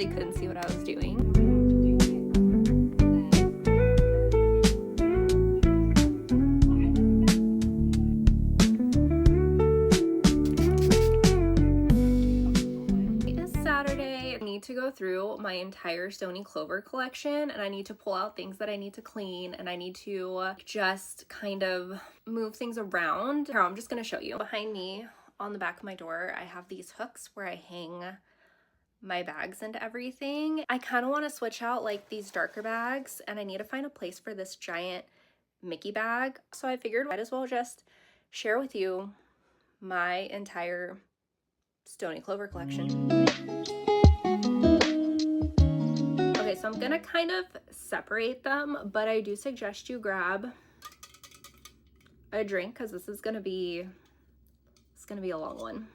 literally couldn't see what I was doing. To go through my entire Stoney Clover collection, and I need to pull out things that I need to clean, and I need to just kind of move things around. Here, I'm just going to show you. Behind me on the back of my door, I have these hooks where I hang my bags and everything. I kind of want to switch out like these darker bags, and I need to find a place for this giant Mickey bag. So I figured I might as well just share with you my entire Stoney Clover collection. Okay, so I'm gonna kind of separate them, but I do suggest you grab a drink because this is gonna be a long one.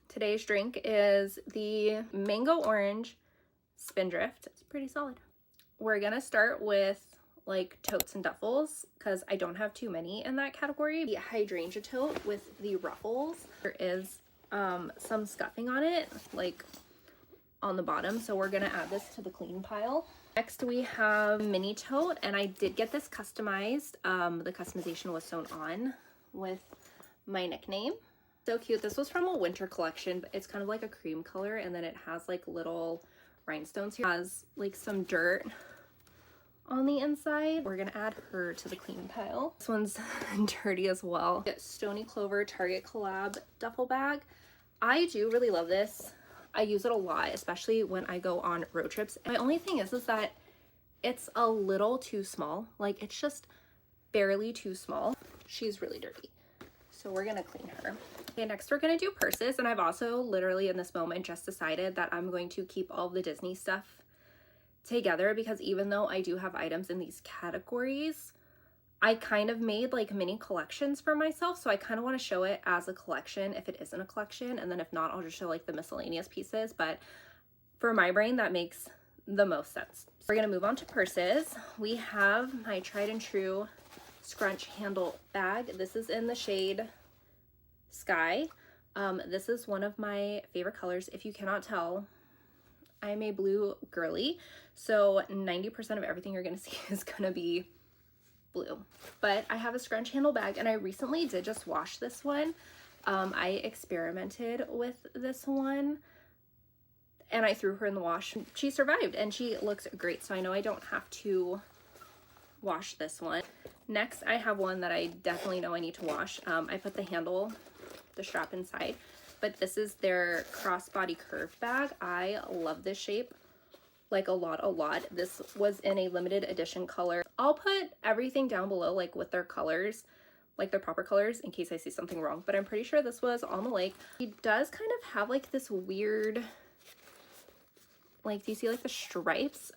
Today's drink is the mango orange spindrift. It's pretty solid. We're gonna start with like totes and duffels because I don't have too many in that category. The hydrangea tote with the ruffles. There is some scuffing on it, like on the bottom, so we're gonna add this to the clean pile. Next we have mini tote, and I did get this customized. The customization was sewn on with my nickname. So cute. This was from a winter collection, but it's kind of like a cream color, and then it has like little rhinestones here. It has like some dirt on the inside. We're gonna add her to the clean pile. This one's dirty as well. Stoney Clover Target collab duffel bag. I do really love this. I use it a lot, especially when I go on road trips. My only thing is that it's a little too small. Like, it's just barely too small. She's really dirty, so we're gonna clean her. Okay, next we're gonna do purses, and I've also literally in this moment just decided that I'm going to keep all of the Disney stuff together because even though I do have items in these categories, I kind of made like mini collections for myself, so I kind of want to show it as a collection if it isn't a collection, and then if not, I'll just show like the miscellaneous pieces. But for my brain, that makes the most sense. We're gonna move on to purses. We have my tried and true scrunch handle bag. This is in the shade Sky. This is one of my favorite colors. If you cannot tell, I'm a blue girly, so 90% of everything you're gonna see is gonna be blue. But I have a scrunch handle bag, and I recently did just wash this one. I experimented with this one and I threw her in the wash. She survived and she looks great, so I know I don't have to wash this one. Next I have one that I definitely know I need to wash. I put the handle, the strap inside, but this is their crossbody curve bag. I love this shape like a lot. This was in a limited edition color. I'll put everything down below like with their colors, like their proper colors, in case I see something wrong, but I'm pretty sure this was on the lake. It does kind of have like this weird, like, do you see like the stripes?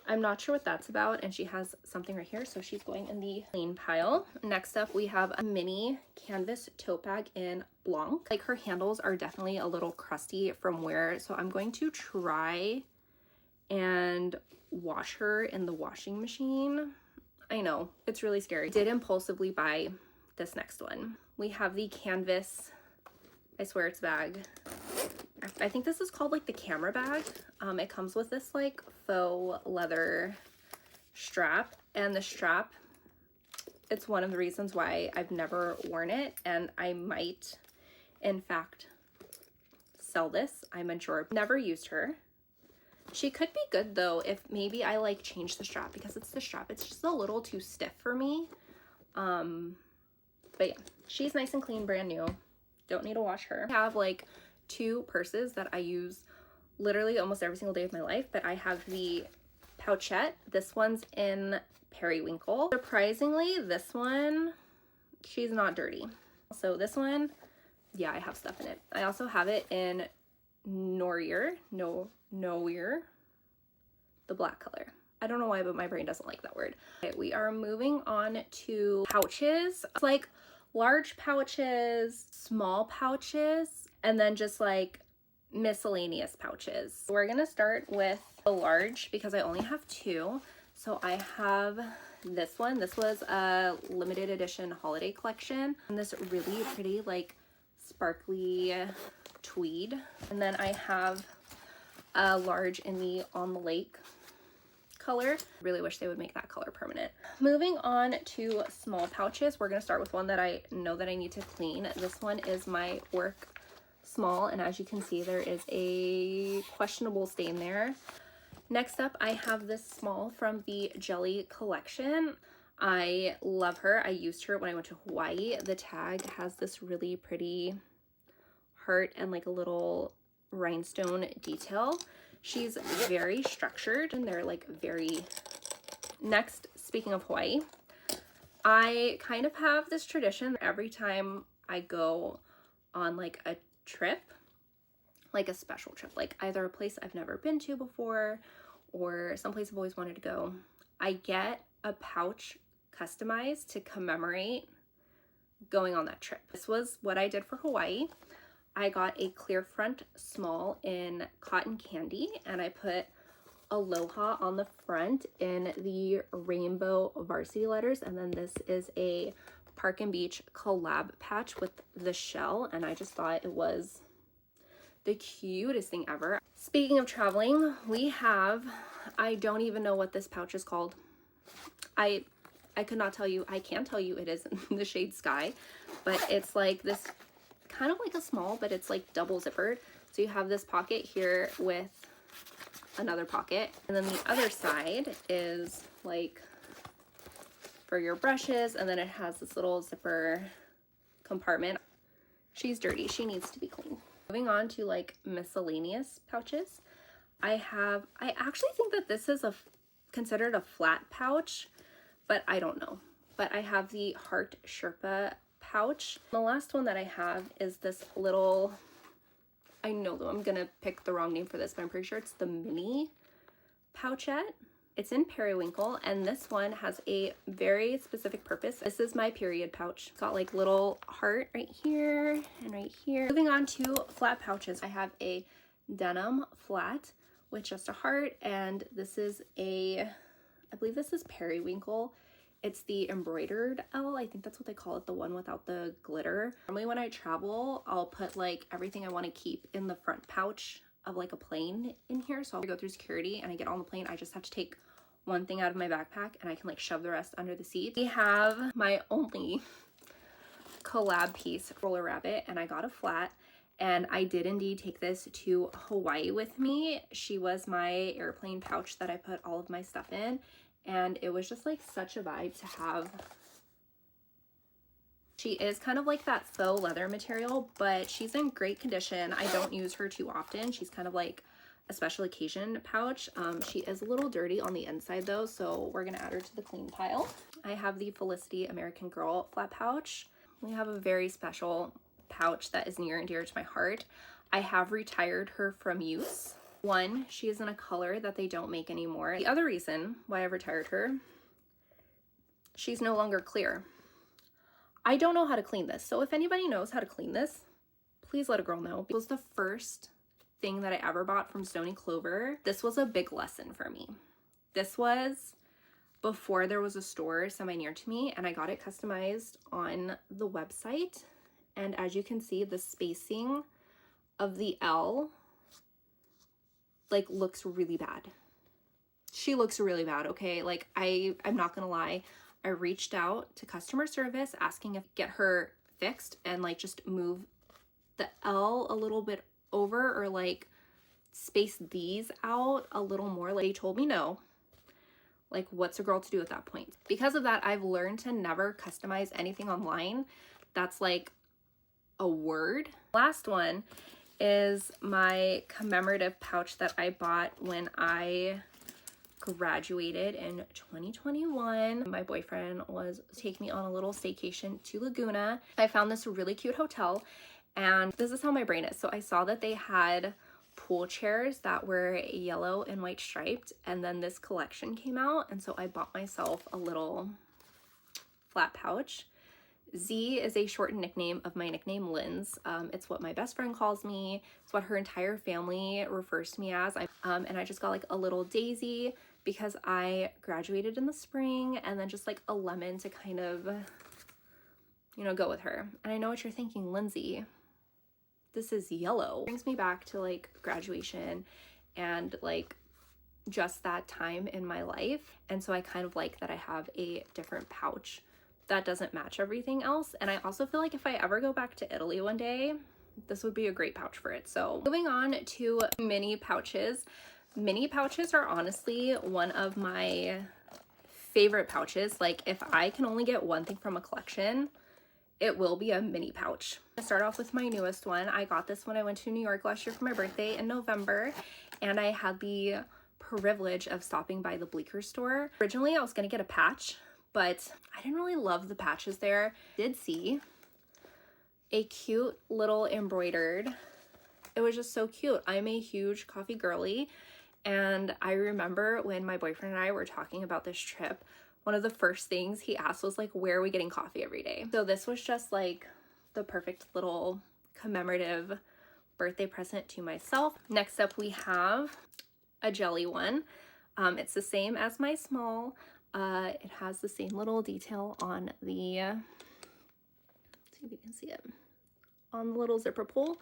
I'm not sure what that's about, and she has something right here, so she's going in the clean pile. Next up we have a mini canvas tote bag in Blanc. Like, her handles are definitely a little crusty from wear, so I'm going to try and wash her in the washing machine. I know, it's really scary. I did impulsively buy this next one. We have the canvas, I swear it's bag. I think this is called like the camera bag. It comes with this like faux leather strap, and the strap, it's one of the reasons why I've never worn it, and I might in fact sell this. I'm unsure. Never used her. She could be good though if maybe I like change the strap, because it's the strap, it's just a little too stiff for me. But yeah, she's nice and clean, brand new. Don't need to wash her. I have like two purses that I use literally almost every single day of my life, but I have the pouchette. This one's in Periwinkle. Surprisingly, this one, she's not dirty. So this one, yeah, I have stuff in it. I also have it in Noir, the black color. I don't know why, but my brain doesn't like that word. Okay, we are moving on to pouches. It's like large pouches, small pouches, and then just like miscellaneous pouches. We're gonna start with the large because I only have two. So I have this one. This was a limited edition holiday collection, and this really pretty like sparkly tweed. And then I have a large in the On the Lake color. Really wish they would make that color permanent. Moving on to small pouches, we're gonna start with one that I know that I need to clean. This one is my work small, and as you can see, there is a questionable stain there. Next up, I have this small from the Jelly collection. I love her. I used her when I went to Hawaii. The tag has this really pretty heart and like a little rhinestone detail. She's very structured and they're like very... Next, speaking of Hawaii, I kind of have this tradition every time I go on like a trip, like a special trip, like either a place I've never been to before or someplace I've always wanted to go, I get a pouch customized to commemorate going on that trip. This was what I did for Hawaii. I got a clear front small in cotton candy and I put Aloha on the front in the rainbow Varsity letters, and then this is a Park and Beach collab patch with the shell, and I just thought it was the cutest thing ever. Speaking of traveling, we have, I don't even know what this pouch is called. I could not tell you. I can tell you it is in the shade Sky, but it's like this kind of like a small, but it's like double zippered. So you have this pocket here with another pocket, and then the other side is like for your brushes, and then it has this little zipper compartment. She's dirty. She needs to be cleaned. Moving on to like miscellaneous pouches, I actually think that this is considered a flat pouch, but I don't know. But I have the Heart Sherpa pouch. The last one that I have is this little, I know that I'm gonna pick the wrong name for this, but I'm pretty sure it's the mini pouchette. It's in Periwinkle, and this one has a very specific purpose. This is my period pouch. It's got like little heart right here and right here. Moving on to flat pouches, I have a Denim flat with just a heart, and this is I believe this is Periwinkle. It's the Embroidered L. I think that's what they call it, the one without the glitter. Normally when I travel, I'll put like everything I want to keep in the front pouch of like a plane in here. So I'll go through security and I get on the plane. I just have to take one thing out of my backpack and I can like shove the rest under the seat. We have my only collab piece, Roller Rabbit, and I got a flat. And I did indeed take this to Hawaii with me. She was my airplane pouch that I put all of my stuff in. And it was just like such a vibe to have. She is kind of like that faux leather material, but she's in great condition. I don't use her too often. She's kind of like a special occasion pouch. She is a little dirty on the inside though, so we're gonna add her to the clean pile. I have the Felicity American Girl flat pouch. We have a very special pouch that is near and dear to my heart. I have retired her from use. One, she is in a color that they don't make anymore. The other reason why I've retired her, she's no longer clear. I don't know how to clean this, so if anybody knows how to clean this, please let a girl know. It was the first thing that I ever bought from Stoney Clover. This was a big lesson for me. This was before there was a store semi-near to me, and I got it customized on the website. And as you can see, the spacing of the L like looks really bad. She looks really bad, okay? Like I'm not gonna lie. I reached out to customer service asking if I could get her fixed and like just move the L a little bit over or like space these out a little more. Like they told me no. Like what's a girl to do at that point? Because of that, I've learned to never customize anything online that's like a word. Last one is my commemorative pouch that I bought when I graduated in 2021. My boyfriend was taking me on a little staycation to Laguna. I found this really cute hotel, and this is how my brain is. So I saw that they had pool chairs that were yellow and white striped, and then this collection came out, and so I bought myself a little flat pouch. Z is a shortened nickname of my nickname, Linz. It's what my best friend calls me. It's what her entire family refers to me as. And I just got like a little daisy because I graduated in the spring, and then just like a lemon to kind of, you know, go with her. And I know what you're thinking, Lindsay, this is yellow. It brings me back to like graduation and like just that time in my life. And so I kind of like that I have a different pouch that doesn't match everything else. And I also feel like if I ever go back to Italy one day, this would be a great pouch for it. So moving on to mini pouches. Mini pouches are honestly one of my favorite pouches. Like if I can only get one thing from a collection, it will be a mini pouch. I start off with my newest one. I got this when I went to New York last year for my birthday in November, and I had the privilege of stopping by the Bleecker store. Originally, I was gonna get a patch, but I didn't really love the patches there. Did see a cute little embroidered. It was just so cute. I'm a huge coffee girly, and I remember when my boyfriend and I were talking about this trip, one of the first things he asked was like, where are we getting coffee every day? So this was just like the perfect little commemorative birthday present to myself. Next up, we have a jelly one. It's the same as my small. It has the same little detail on the, let's see if you can see it, on the little zipper pull.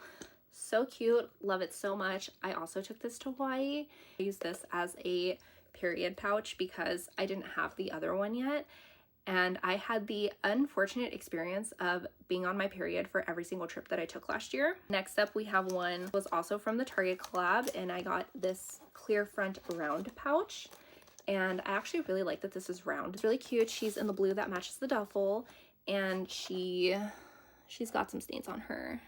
So cute, love it so much. I also took this to Hawaii. I used this as a period pouch because I didn't have the other one yet. And I had the unfortunate experience of being on my period for every single trip that I took last year. Next up, we have one was also from the Target collab, and I got this clear front round pouch. And I actually really like that this is round. It's really cute. She's in the blue that matches the duffel, and she's got some stains on her.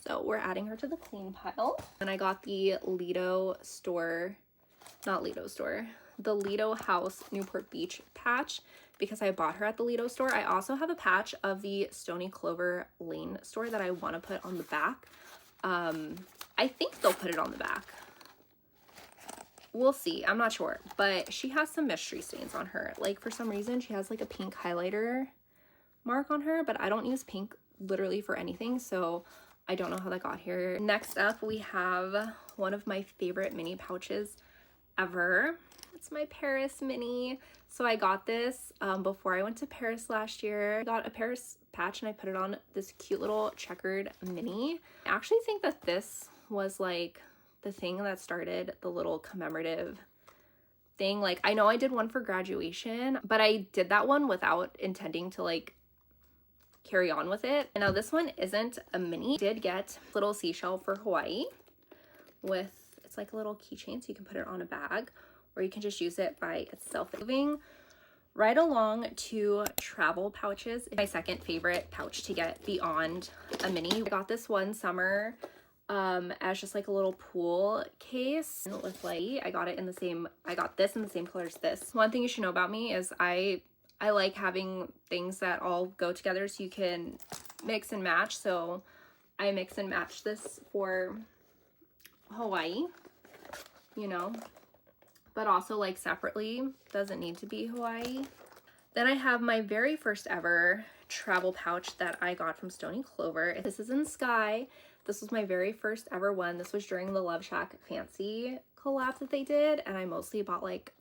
So we're adding her to the clean pile. And I got the Lido store, not Lido store, the Lido House Newport Beach patch because I bought her at the Lido store. I also have a patch of the Stoney Clover Lane store that I want to put on the back. I think they'll put it on the back. We'll see. I'm not sure. But she has some mystery stains on her. Like for some reason, she has like a pink highlighter mark on her, but I don't use pink literally for anything, so I don't know how that got here. Next up, we have one of my favorite mini pouches ever. It's my Paris mini. So I got this before I went to Paris last year. I got a Paris patch and I put it on this cute little checkered mini. I actually think that this was like the thing that started the little commemorative thing. Like I know I did one for graduation, but I did that one without intending to like carry on with it. And now this one isn't a mini. I did get a little seashell for Hawaii with, it's like a little keychain, so you can put it on a bag, or you can just use it by itself. Moving right along to travel pouches. My second favorite pouch to get beyond a mini. I got this one summer as just like a little pool case with like, I got this in the same color as this. One thing you should know about me is I like having things that all go together so you can mix and match. So I mix and match this for Hawaii, you know, but also like separately, doesn't need to be Hawaii. Then I have my very first ever travel pouch that I got from Stoney Clover. This is in Sky. This was my very first ever one. This was during the Love Shack Fancy collab that they did, and I mostly bought like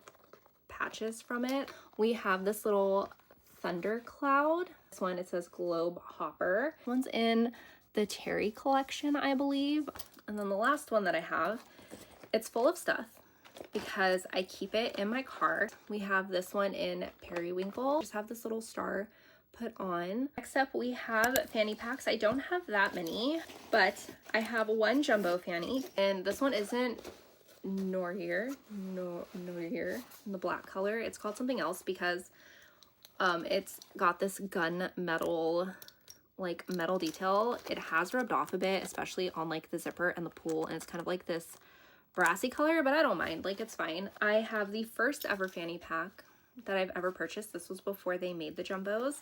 patches from it. We have this little thunder cloud. This one, it says Globe Hopper. This one's in the Terry collection, I believe. And then the last one that I have, it's full of stuff because I keep it in my car. We have this one in Periwinkle. Just have this little star put on. Next up, we have fanny packs. I don't have that many, but I have one jumbo fanny, and this one isn't Noir in the black color. It's called something else because it's got this gun metal, like metal detail. It has rubbed off a bit, especially on like the zipper and the pull, and it's kind of like this brassy color, but I don't mind, like it's fine. I have the first ever fanny pack that I've ever purchased. This was before they made the jumbos,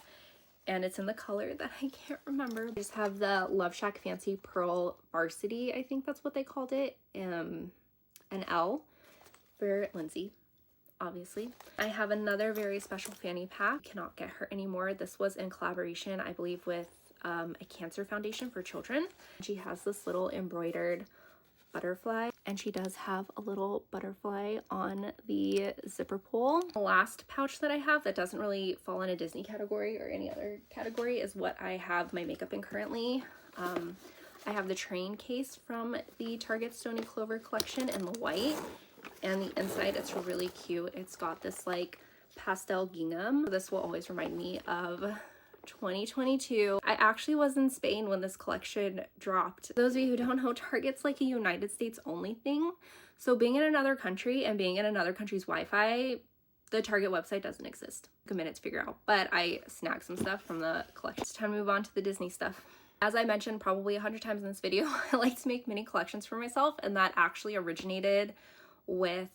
and it's in the color that I can't remember. I just have the Love Shack Fancy Pearl Varsity, I think that's what they called it, an L for Lindsay, obviously. I have another very special fanny pack. Cannot get her anymore. This was in collaboration, I believe, with a cancer foundation for children. She has this little embroidered butterfly, and she does have a little butterfly on the zipper pull. The last pouch that I have that doesn't really fall in a Disney category or any other category is what I have my makeup in currently. I have the train case from the Target Stoney Clover collection in the white, and the inside, it's really cute. It's got this like pastel gingham. This will always remind me of 2022. I actually was in Spain when this collection dropped. Those of you who don't know, Target's like a United States only thing. So being in another country and being in another country's Wi-Fi, the Target website doesn't exist. Took a minute to figure out, but I snagged some stuff from the collection. It's time to move on to the Disney stuff. As I mentioned probably 100 times in this video, I like to make mini collections for myself, and that actually originated with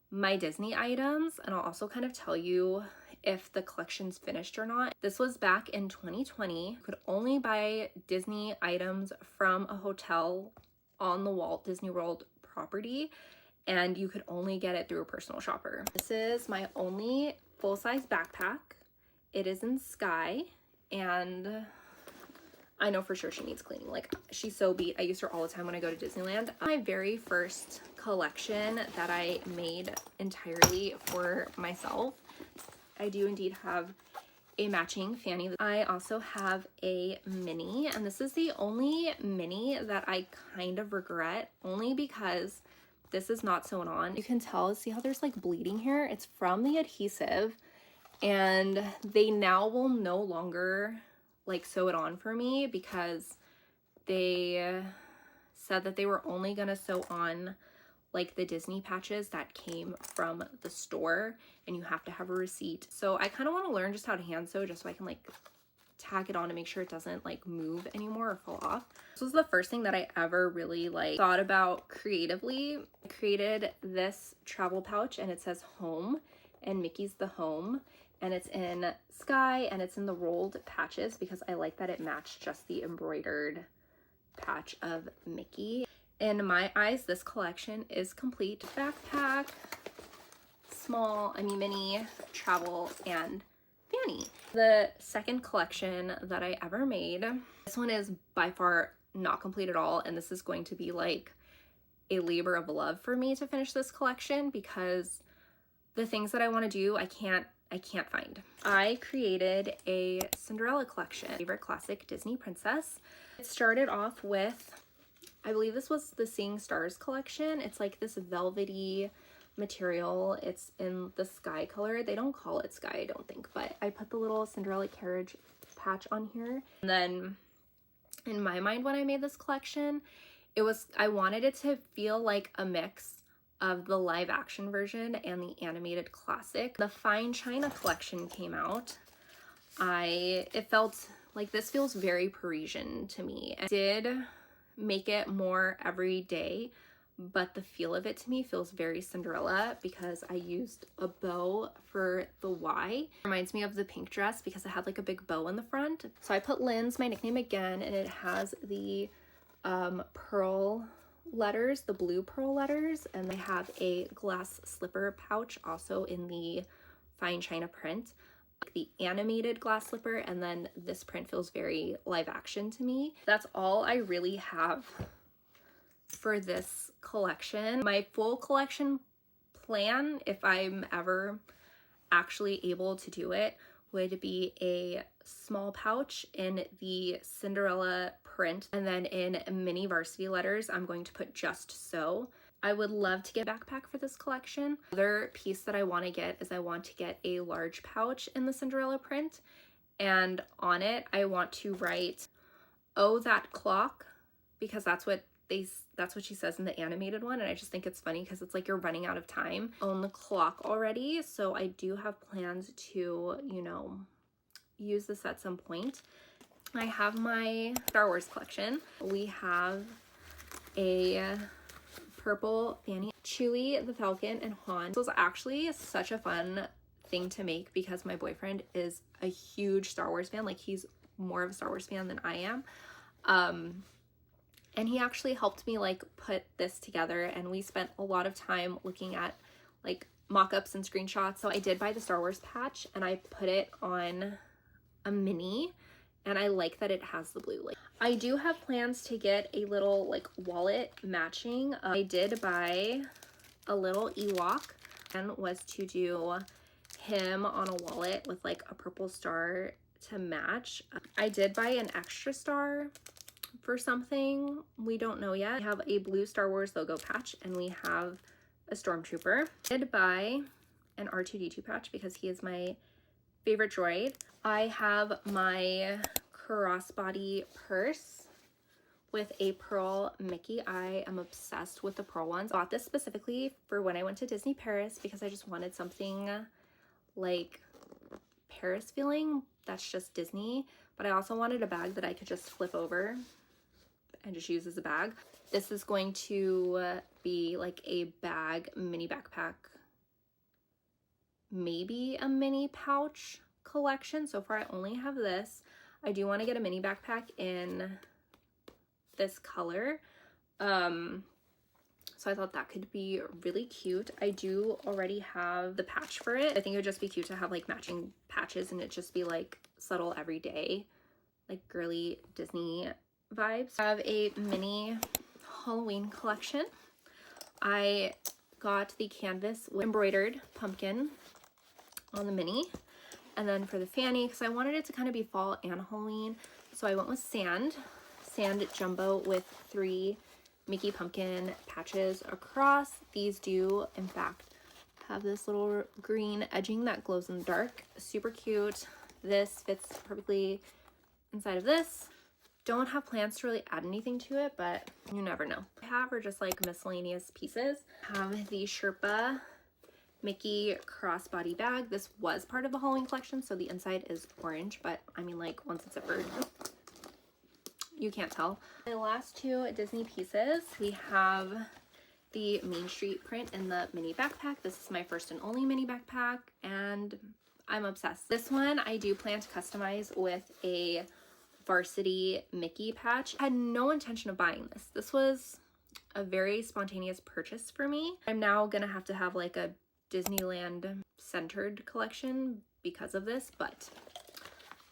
my Disney items. And I'll also kind of tell you if the collection's finished or not. This was back in 2020. You could only buy Disney items from a hotel on the Walt Disney World property, and you could only get it through a personal shopper. This is my only full-size backpack. It is in Sky, and I know for sure she needs cleaning. Like, she's so beat. I use her all the time when I go to Disneyland. My very first collection that I made entirely for myself. I do indeed have a matching fanny. I also have a mini, and this is the only mini that I kind of regret, only because this is not sewn on. You can tell, see how there's like bleeding here? It's from the adhesive, and they now will no longer like sew it on for me because they said that they were only gonna sew on like the Disney patches that came from the store, and you have to have a receipt. So I kind of want to learn just how to hand sew, just so I can like tack it on to make sure it doesn't like move anymore or fall off. This was the first thing that I ever really like thought about creatively. I created this travel pouch, and it says home, and Mickey's the home, and it's in Sky, and it's in the rolled patches because I like that it matched just the embroidered patch of Mickey. In my eyes, this collection is complete. Backpack, small, mini, travel, and fanny. The second collection that I ever made, this one is by far not complete at all, and this is going to be like a labor of love for me to finish this collection because the things that I want to do, I can't find. I created a Cinderella collection, favorite classic Disney princess. It started off with, I believe this was the Seeing Stars collection. It's like this velvety material. It's in the sky color. They don't call it sky, I don't think, but I put the little Cinderella carriage patch on here. And then in my mind, when I made this collection, I wanted it to feel like a mix of the live action version and the animated classic. The Fine China collection came out. It felt like this feels very Parisian to me. I did make it more every day, but the feel of it to me feels very Cinderella because I used a bow for the Y. Reminds me of the pink dress because it had like a big bow in the front. So I put Lynn's, my nickname again, and it has the pearl letters, the blue pearl letters, and they have a glass slipper pouch also in the Fine China print, the animated glass slipper, and then this print feels very live action to me. That's all I really have for this collection. My full collection plan, if I'm ever actually able to do it, would be a small pouch in the Cinderella print, and then in mini Varsity letters, I'm going to put just so. I would love to get a backpack for this collection. Another piece that I want to get is I want to get a large pouch in the Cinderella print, and on it I want to write, "Oh, that clock," because that's what she says in the animated one, and I just think it's funny because it's like you're running out of time on the clock already. So I do have plans to, you know, use this at some point. I have my Star Wars collection. We have a purple fanny, Chewie, the Falcon, and Han. This was actually such a fun thing to make because my boyfriend is a huge Star Wars fan. Like, he's more of a Star Wars fan than I am. And he actually helped me like put this together, and we spent a lot of time looking at like mock-ups and screenshots. So I did buy the Star Wars patch and I put it on a mini, and I like that it has the blue. Like, I do have plans to get a little like wallet matching. I did buy a little Ewok, and was to do him on a wallet with like a purple star to match. I did buy an extra star for something. We don't know yet. We have a blue Star Wars logo patch, and we have a Stormtrooper. I did buy an R2-D2 patch because he is my favorite droid. I have my crossbody purse with a pearl Mickey. I am obsessed with the pearl ones. I bought this specifically for when I went to Disney Paris because I just wanted something like Paris feeling that's just Disney, but I also wanted a bag that I could just flip over and just use as a bag. This is going to be like a bag, mini backpack, maybe a mini pouch collection. So far I only have this. I do want to get a mini backpack in this color, so I thought that could be really cute. I do already have the patch for it. I think it would just be cute to have like matching patches and it just be like subtle everyday, like girly Disney vibes. I have a mini Halloween collection. I got the canvas with embroidered pumpkin on the mini, and then for the fanny, because I wanted it to kind of be fall and Halloween, so I went with sand jumbo with 3 Mickey pumpkin patches across. These do in fact have this little green edging that glows in the dark. Super cute. This fits perfectly inside of this. Don't have plans to really add anything to it, but you never know. I have are just like miscellaneous pieces. I have the Sherpa Mickey crossbody bag. This was part of the Halloween collection, so the inside is orange, but I mean, like, once it's zippered, you can't tell. My last 2 Disney pieces, we have the Main Street print in the mini backpack. This is my first and only mini backpack, and I'm obsessed. This one I do plan to customize with a Varsity Mickey patch. I had no intention of buying this. This was a very spontaneous purchase for me. I'm now gonna have to have like a Disneyland centered collection because of this, but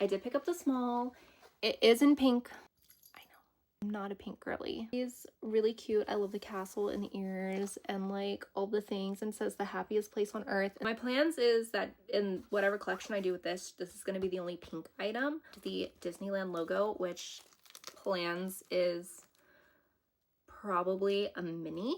I did pick up the small. It is in pink. I know, I'm not a pink girly. It's really cute. I love the castle and the ears and like all the things, and says the happiest place on earth. My plans is that in whatever collection I do with this is going to be the only pink item. The Disneyland logo, which plans is probably a mini.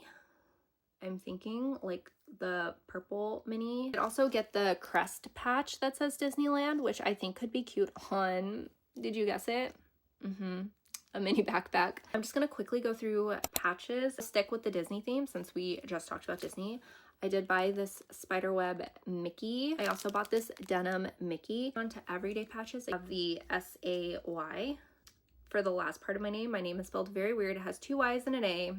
I'm thinking like the purple mini. I'd also get the crest patch that says Disneyland, which I think could be cute on, did you guess it? A mini backpack. I'm just gonna quickly go through patches. Stick with the Disney theme since we just talked about Disney. I did buy this spiderweb Mickey. I also bought this denim Mickey. On to everyday patches, I have the S-A-Y. For the last part of my name is spelled very weird. It has 2 Y's and an A.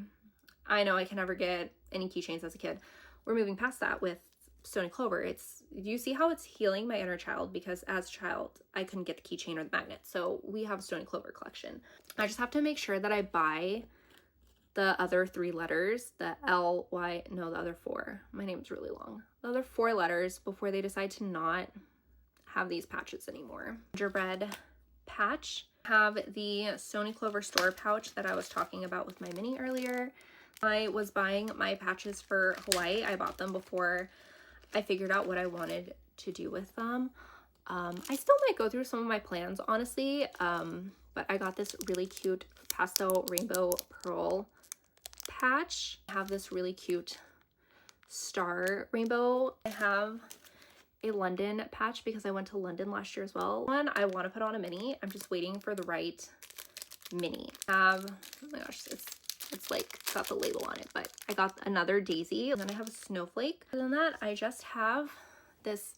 I know I can never get any keychains as a kid. We're moving past that with Stoney Clover. You see how it's healing my inner child, because as a child I couldn't get the keychain or the magnet, so we have a Stoney Clover collection. I just have to make sure that I buy the other 3 letters, the L, Y, no, the other 4. My name's really long. The other 4 letters before they decide to not have these patches anymore. Gingerbread patch. Have the Stoney Clover store pouch that I was talking about with my mini earlier. I was buying my patches for Hawaii. I bought them before I figured out what I wanted to do with them. I still might go through some of my plans, honestly, but I got this really cute pastel rainbow pearl patch. I have this really cute star rainbow. I have a London patch because I went to London last year as well. One I want to put on a mini. I'm just waiting for the right mini. I have, oh my gosh, it's like got the label on it, but I got another daisy, and then I have a snowflake. Other than that, I just have this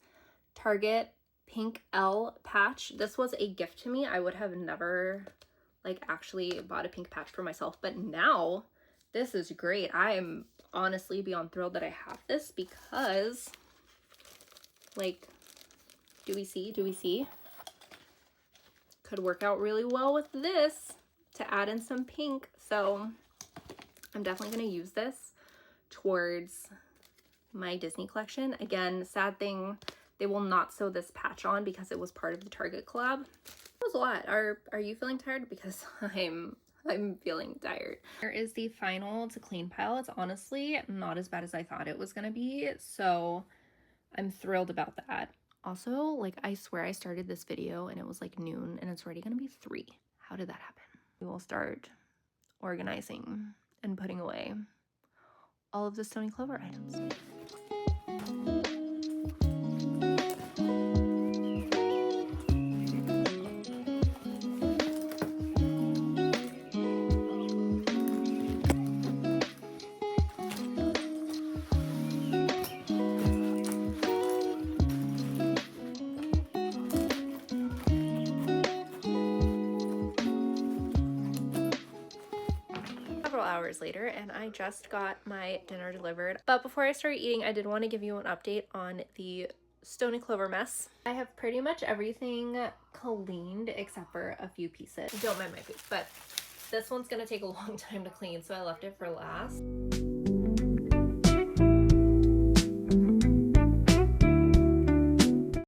Target pink L patch. This was a gift to me. I would have never like actually bought a pink patch for myself, but now this is great. I am honestly beyond thrilled that I have this, because like, do we see? Could work out really well with this to add in some pink. So I'm definitely going to use this towards my Disney collection. Again, sad thing, they will not sew this patch on because it was part of the Target collab. That was a lot. Are you feeling tired? Because I'm feeling tired. Here is the final to clean pile. It's honestly not as bad as I thought it was going to be, so I'm thrilled about that. Also, like, I swear I started this video and it was like noon and it's already going to be 3. How did that happen? we will start organizing and putting away all of the Stoney Clover items. Several hours later, and I just got my dinner delivered. But before I start eating, I did want to give you an update on the Stoney Clover mess. I have pretty much everything cleaned except for a few pieces. Don't mind my food, but this one's gonna take a long time to clean, so I left it for last.